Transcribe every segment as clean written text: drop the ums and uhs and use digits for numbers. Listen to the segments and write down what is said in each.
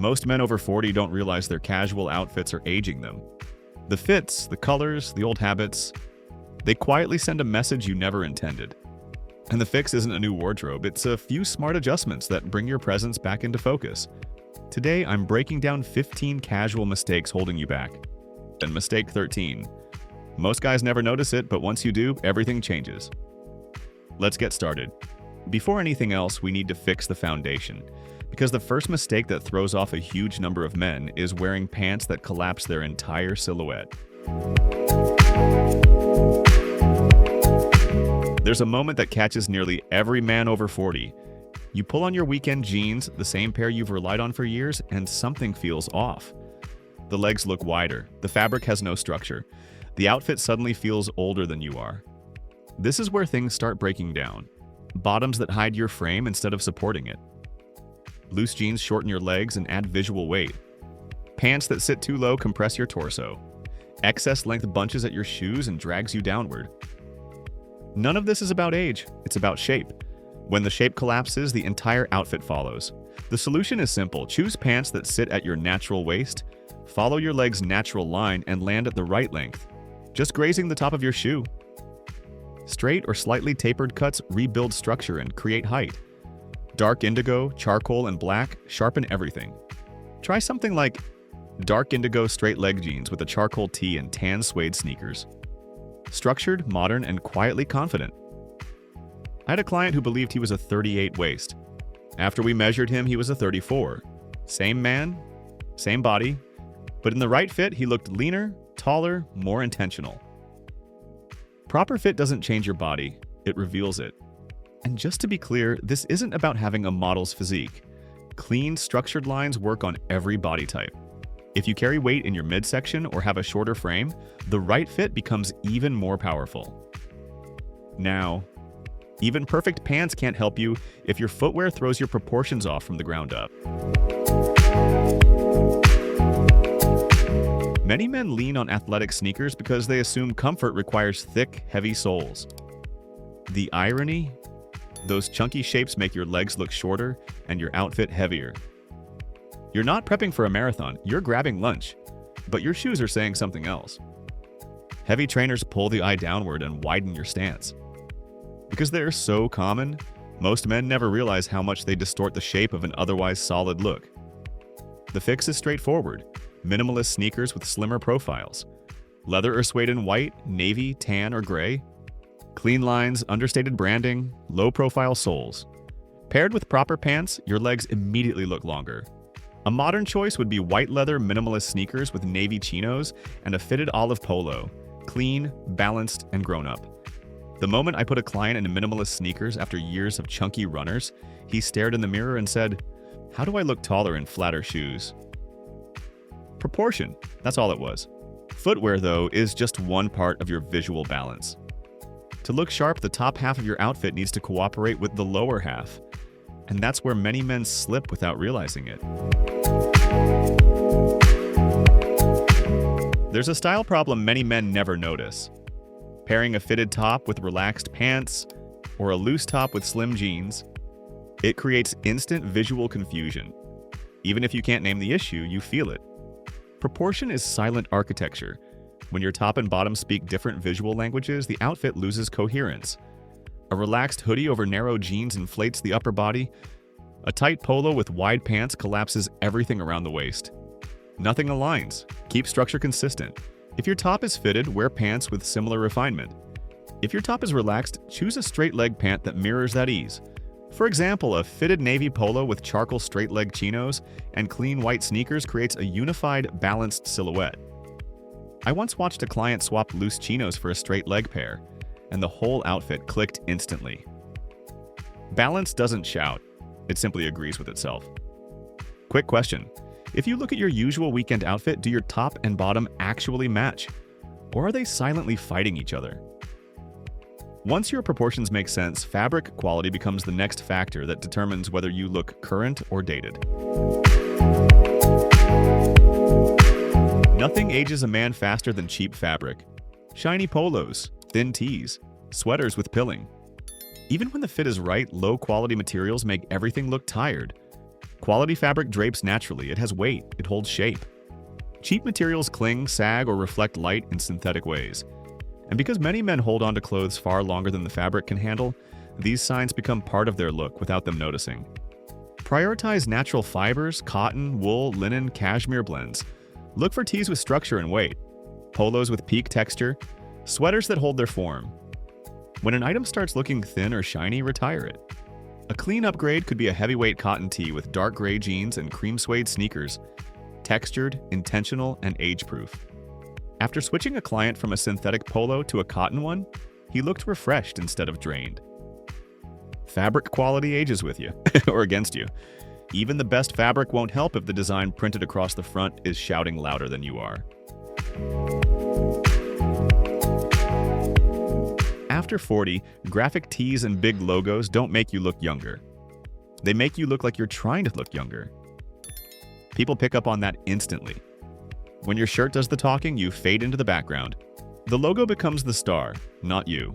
Most men over 40 don't realize their casual outfits are aging them. The fits, the colors, the old habits, they quietly send a message you never intended. And the fix isn't a new wardrobe, it's a few smart adjustments that bring your presence back into focus. Today, I'm breaking down 15 casual mistakes holding you back. And mistake 13. Most guys never notice it, but once you do, everything changes. Let's get started. Before anything else, we need to fix the foundation. Because the first mistake that throws off a huge number of men is wearing pants that collapse their entire silhouette. There's a moment that catches nearly every man over 40. You pull on your weekend jeans, the same pair you've relied on for years, and something feels off. The legs look wider, the fabric has no structure. The outfit suddenly feels older than you are. This is where things start breaking down. Bottoms that hide your frame instead of supporting it. Loose jeans shorten your legs and add visual weight. Pants that sit too low compress your torso. Excess length bunches at your shoes and drags you downward. None of this is about age, it's about shape. When the shape collapses, the entire outfit follows. The solution is simple. Choose pants that sit at your natural waist, follow your leg's natural line, and land at the right length, just grazing the top of your shoe. Straight or slightly tapered cuts rebuild structure and create height. Dark indigo, charcoal, and black sharpen everything. Try something like dark indigo straight leg jeans with a charcoal tee and tan suede sneakers. Structured, modern, and quietly confident. I had a client who believed he was a 38 waist. After we measured him, he was a 34. Same man, same body, but in the right fit, he looked leaner, taller, more intentional. Proper fit doesn't change your body, it reveals it. And just to be clear, this isn't about having a model's physique. Clean, structured lines work on every body type. If you carry weight in your midsection or have a shorter frame, the right fit becomes even more powerful. Now, even perfect pants can't help you if your footwear throws your proportions off from the ground up. Many men lean on athletic sneakers because they assume comfort requires thick, heavy soles. The irony? Those chunky shapes make your legs look shorter and your outfit heavier. You're not prepping for a marathon, you're grabbing lunch, but your shoes are saying something else. Heavy trainers pull the eye downward and widen your stance. Because they're so common, most men never realize how much they distort the shape of an otherwise solid look. The fix is straightforward. Minimalist sneakers with slimmer profiles. Leather or suede in white, navy, tan, or gray. Clean lines, understated branding, low-profile soles. Paired with proper pants, your legs immediately look longer. A modern choice would be white leather minimalist sneakers with navy chinos and a fitted olive polo. Clean, balanced, and grown-up. The moment I put a client in minimalist sneakers after years of chunky runners, he stared in the mirror and said, "How do I look taller in flatter shoes?" Proportion, that's all it was. Footwear, though, is just one part of your visual balance. To look sharp, the top half of your outfit needs to cooperate with the lower half. And that's where many men slip without realizing it. There's a style problem many men never notice. Pairing a fitted top with relaxed pants or a loose top with slim jeans, it creates instant visual confusion. Even if you can't name the issue, you feel it. Proportion is silent architecture. When your top and bottom speak different visual languages, the outfit loses coherence. A relaxed hoodie over narrow jeans inflates the upper body. A tight polo with wide pants collapses everything around the waist. Nothing aligns. Keep structure consistent. If your top is fitted, wear pants with similar refinement. If your top is relaxed, choose a straight leg pant that mirrors that ease. For example, a fitted navy polo with charcoal straight leg chinos and clean white sneakers creates a unified, balanced silhouette. I once watched a client swap loose chinos for a straight leg pair, and the whole outfit clicked instantly. Balance doesn't shout, it simply agrees with itself. Quick question. If you look at your usual weekend outfit, do your top and bottom actually match? Or are they silently fighting each other? Once your proportions make sense, fabric quality becomes the next factor that determines whether you look current or dated. Nothing ages a man faster than cheap fabric. Shiny polos, thin tees, sweaters with pilling. Even when the fit is right, low-quality materials make everything look tired. Quality fabric drapes naturally. It has weight. It holds shape. Cheap materials cling, sag, or reflect light in synthetic ways. And because many men hold on to clothes far longer than the fabric can handle, these signs become part of their look without them noticing. Prioritize natural fibers, cotton, wool, linen, cashmere blends. Look for tees with structure and weight, polos with peak texture, sweaters that hold their form. When an item starts looking thin or shiny, retire it. A clean upgrade could be a heavyweight cotton tee with dark gray jeans and cream suede sneakers, textured, intentional, and age-proof. After switching a client from a synthetic polo to a cotton one, he looked refreshed instead of drained. Fabric quality ages with you, or against you. Even the best fabric won't help if the design printed across the front is shouting louder than you are. After 40, graphic tees and big logos don't make you look younger. They make you look like you're trying to look younger. People pick up on that instantly. When your shirt does the talking, you fade into the background. The logo becomes the star, not you.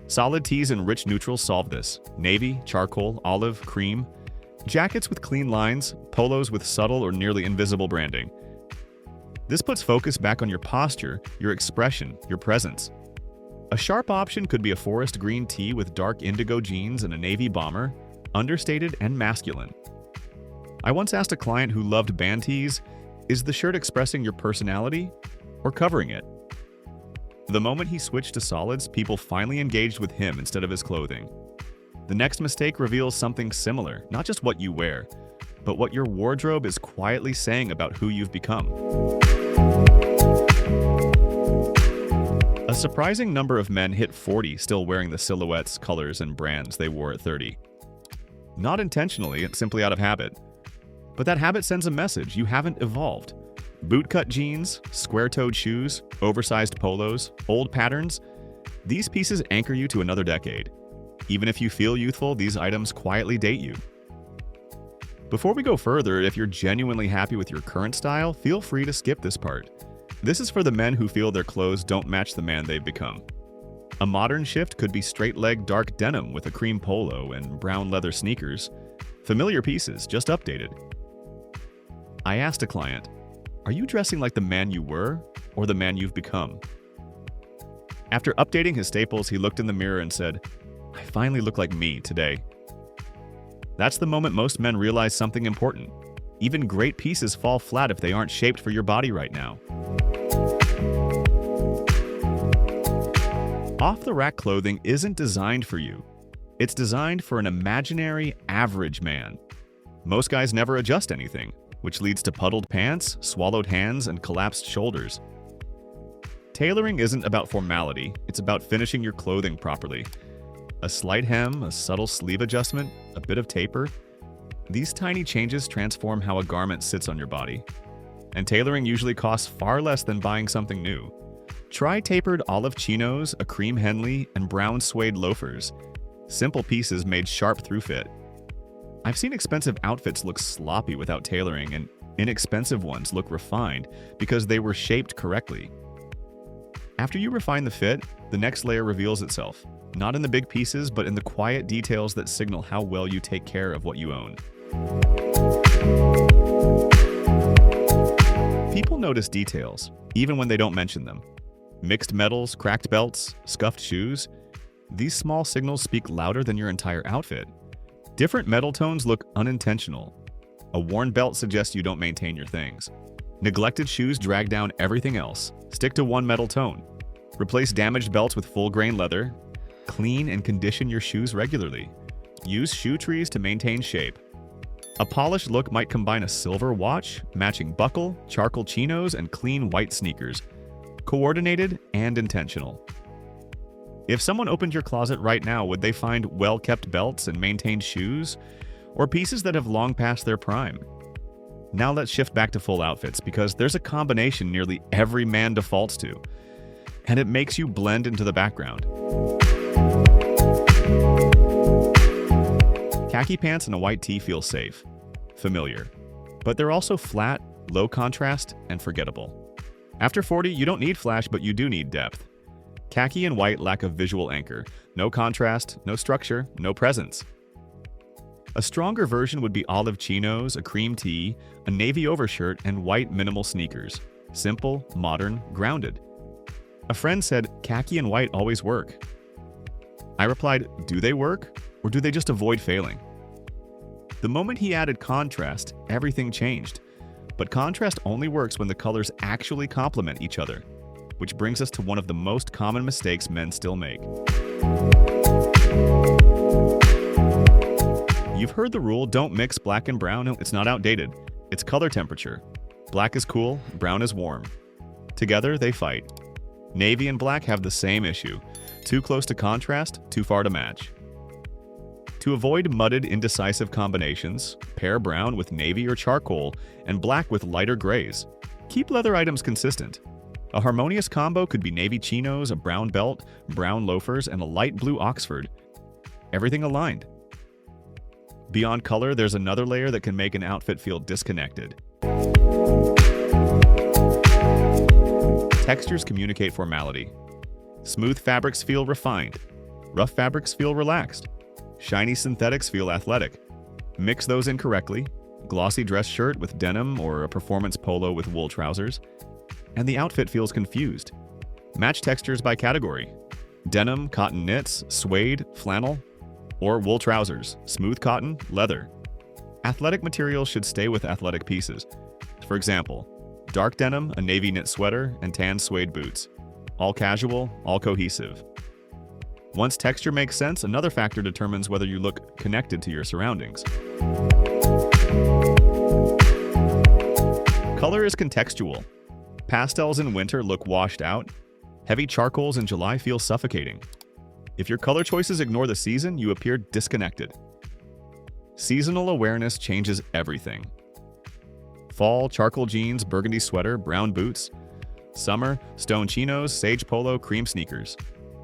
Solid tees and rich neutrals solve this. Navy, charcoal, olive, cream. Jackets with clean lines, polos with subtle or nearly invisible branding. This puts focus back on your posture, your expression, your presence. A sharp option could be a forest green tee with dark indigo jeans and a navy bomber, understated and masculine. I once asked a client who loved band tees, is the shirt expressing your personality or covering it? The moment he switched to solids, people finally engaged with him instead of his clothing. The next mistake reveals something similar, not just what you wear, but what your wardrobe is quietly saying about who you've become. A surprising number of men hit 40 still wearing the silhouettes, colors, and brands they wore at 30. Not intentionally, it's simply out of habit. But that habit sends a message: you haven't evolved. Bootcut jeans, square-toed shoes, oversized polos, old patterns, these pieces anchor you to another decade. Even if you feel youthful, these items quietly date you. Before we go further, if you're genuinely happy with your current style, feel free to skip this part. This is for the men who feel their clothes don't match the man they've become. A modern shift could be straight-leg dark denim with a cream polo and brown leather sneakers. Familiar pieces, just updated. I asked a client, are you dressing like the man you were or the man you've become? After updating his staples, he looked in the mirror and said, I finally look like me today. That's the moment most men realize something important. Even great pieces fall flat if they aren't shaped for your body right now. Off-the-rack clothing isn't designed for you. It's designed for an imaginary average man. Most guys never adjust anything, which leads to puddled pants, swallowed hands, and collapsed shoulders. Tailoring isn't about formality, it's about finishing your clothing properly. A slight hem, a subtle sleeve adjustment, a bit of taper. These tiny changes transform how a garment sits on your body. And tailoring usually costs far less than buying something new. Try tapered olive chinos, a cream Henley, and brown suede loafers. Simple pieces made sharp through fit. I've seen expensive outfits look sloppy without tailoring, and inexpensive ones look refined because they were shaped correctly. After you refine the fit, the next layer reveals itself, not in the big pieces, but in the quiet details that signal how well you take care of what you own. People notice details, even when they don't mention them. Mixed metals, cracked belts, scuffed shoes. These small signals speak louder than your entire outfit. Different metal tones look unintentional. A worn belt suggests you don't maintain your things. Neglected shoes drag down everything else. Stick to one metal tone. Replace damaged belts with full-grain leather. Clean and condition your shoes regularly. Use shoe trees to maintain shape. A polished look might combine a silver watch, matching buckle, charcoal chinos, and clean white sneakers. Coordinated and intentional. If someone opened your closet right now, would they find well-kept belts and maintained shoes, or pieces that have long passed their prime? Now let's shift back to full outfits, because there's a combination nearly every man defaults to, and it makes you blend into the background. Khaki pants and a white tee feel safe, familiar, but they're also flat, low contrast, and forgettable. After 40, you don't need flash, but you do need depth. Khaki and white lack a visual anchor. No contrast, no structure, no presence. A stronger version would be olive chinos, a cream tee, a navy overshirt, and white minimal sneakers. Simple, modern, grounded. A friend said, "Khaki and white always work." I replied, "Do they work? Or do they just avoid failing?" The moment he added contrast, everything changed. But contrast only works when the colors actually complement each other, which brings us to one of the most common mistakes men still make. You've heard the rule, don't mix black and brown. It's not outdated. It's color temperature. Black is cool, brown is warm. Together, they fight. Navy and black have the same issue. Too close to contrast, too far to match. To avoid mudded, indecisive combinations, pair brown with navy or charcoal and black with lighter grays. Keep leather items consistent. A harmonious combo could be navy chinos, a brown belt, brown loafers, and a light blue Oxford. Everything aligned. Beyond color, there's another layer that can make an outfit feel disconnected. Textures communicate formality. Smooth fabrics feel refined. Rough fabrics feel relaxed. Shiny synthetics feel athletic. Mix those incorrectly, glossy dress shirt with denim or a performance polo with wool trousers, and the outfit feels confused. Match textures by category. Denim, cotton knits, suede, flannel, or wool trousers, smooth cotton, leather. Athletic materials should stay with athletic pieces. For example, dark denim, a navy knit sweater, and tan suede boots. All casual, all cohesive. Once texture makes sense, another factor determines whether you look connected to your surroundings. Color is contextual. Pastels in winter look washed out. Heavy charcoals in July feel suffocating. If your color choices ignore the season, you appear disconnected. Seasonal awareness changes everything. Fall, charcoal jeans, burgundy sweater, brown boots. Summer, stone chinos, sage polo, cream sneakers.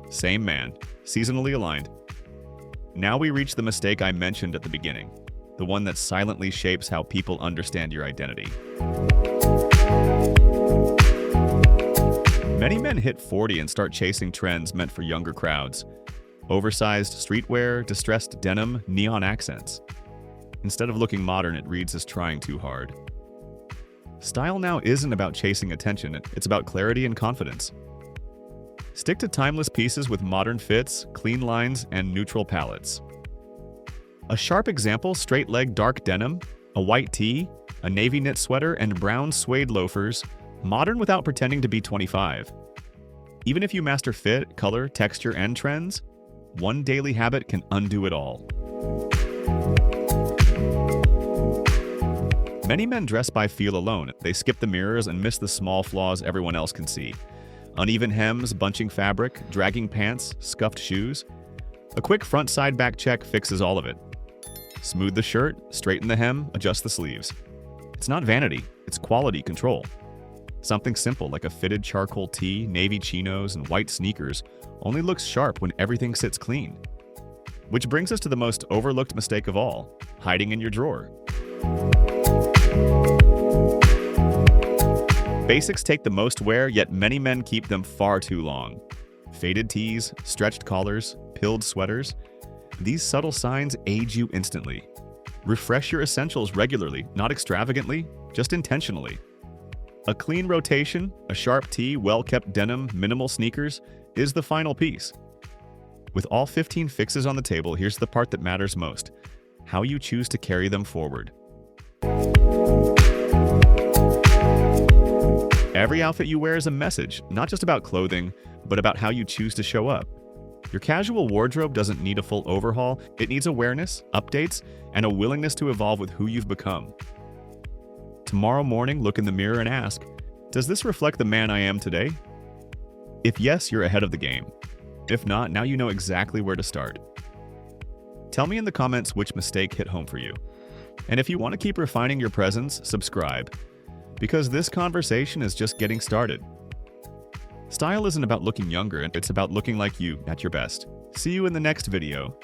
Same man, seasonally aligned. Now we reach the mistake I mentioned at the beginning, the one that silently shapes how people understand your identity. Many men hit 40 and start chasing trends meant for younger crowds. Oversized streetwear, distressed denim, neon accents. Instead of looking modern, it reads as trying too hard. Style now isn't about chasing attention, it's about clarity and confidence. Stick to timeless pieces with modern fits, clean lines, and neutral palettes. A sharp example, straight-leg dark denim, a white tee, a navy knit sweater, and brown suede loafers, modern without pretending to be 25. Even if you master fit, color, texture, and trends, one daily habit can undo it all. Many men dress by feel alone. They skip the mirrors and miss the small flaws everyone else can see. Uneven hems, bunching fabric, dragging pants, scuffed shoes. A quick front-side back check fixes all of it. Smooth the shirt, straighten the hem, adjust the sleeves. It's not vanity, it's quality control. Something simple like a fitted charcoal tee, navy chinos, and white sneakers only looks sharp when everything sits clean. Which brings us to the most overlooked mistake of all, hiding in your drawer. Basics take the most wear, yet many men keep them far too long. Faded tees, stretched collars, pilled sweaters. These subtle signs age you instantly. Refresh your essentials regularly, not extravagantly, just intentionally. A clean rotation, a sharp tee, well-kept denim, minimal sneakers is the final piece. With all 15 fixes on the table, here's the part that matters most: how you choose to carry them forward. Every outfit you wear is a message, not just about clothing, but about how you choose to show up. Your casual wardrobe doesn't need a full overhaul, it needs awareness, updates, and a willingness to evolve with who you've become. Tomorrow morning, look in the mirror and ask, does this reflect the man I am today? If yes, you're ahead of the game. If not, now you know exactly where to start. Tell me in the comments which mistake hit home for you. And if you want to keep refining your presence, subscribe, because this conversation is just getting started. Style isn't about looking younger, it's about looking like you at your best. See you in the next video.